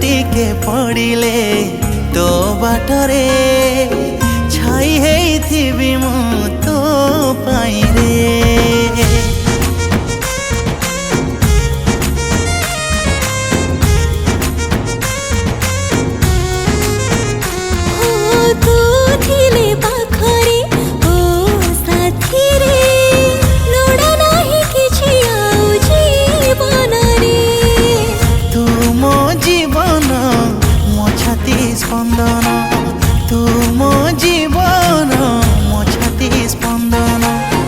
टिके पड़िले तो बाटरे छाई हेइथिबि मु तो पाई रे। तू थिले पाखरे ओ साथी रे लोड़ा नाही किछि आउ जीवन रे। तू मो जीवन मो छाती स्पंदन तू मो जीवन मो छाती स्पंदन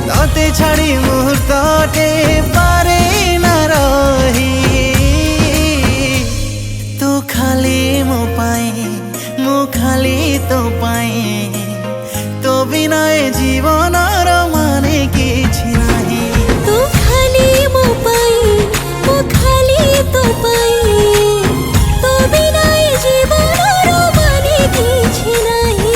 तते छाड़ी मुहूर्तटे पारे न रही। तू खाली मो पाई मु खाली तो पाई तो बिना ए जीवनर माने किछि नाही। तू खाली मो पाई मु खाली तो पाई तो बिना ए जीवनर माने किछि नाही।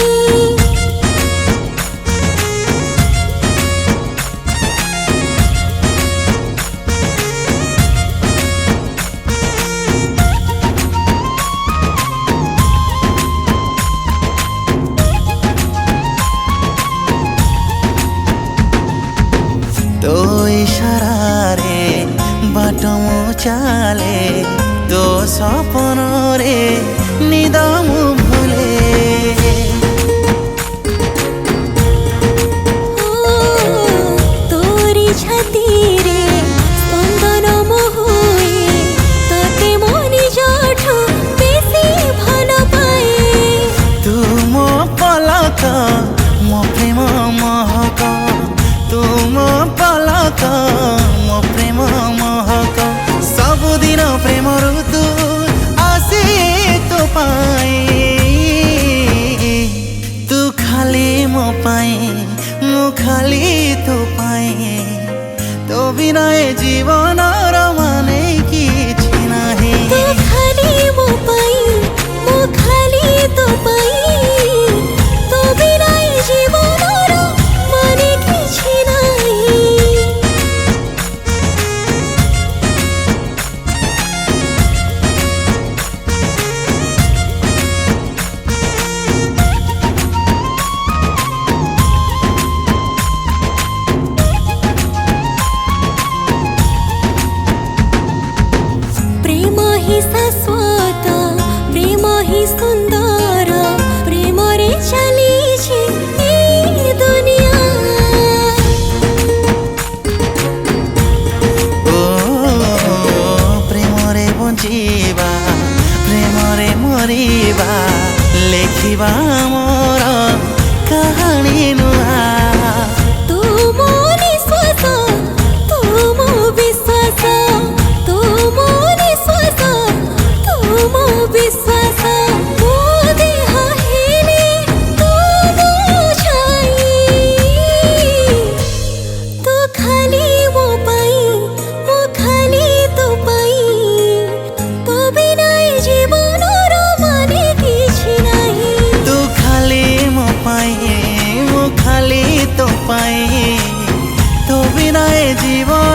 तो इशारा रे बाट मु चाले तो सपन रे निद मु भूले। तोरी छाती रे स्पंदन मो हुए तते मो निजठु बेसी भल पाए। तू मो पलक मो प्रेम महक तू मो पलक मो प्रेम महक सबुदिन प्रेम ऋतु आसे तो पाई। तू खाली मो पाई मु खाली तो पाई तो बिना ए जीवनर माने किछि नाही। तू खाली मो पाई मु खाली तो पाई तो बिना ए जीवनर माने किछि नाही। प्रेम ही शाश्वत प्रेम ही सुंदर प्रेम रे चली छे ए दुनिया। ओ प्रेम रे बंचिबा प्रेम रे मरिबा लेखिबा मोर कहानी नुआ। तू मो निश्वास तू मो विश्वास तू मो निश्वास तू मो विश्वास मो देह हेले तू मो छाई। तू खाली मो पाई मो खाली तो पाई तो बिना ए जीवनर माने किछि नाही। तू खाली मो पाई मु खाली तो पाई तो बिना ए जीवन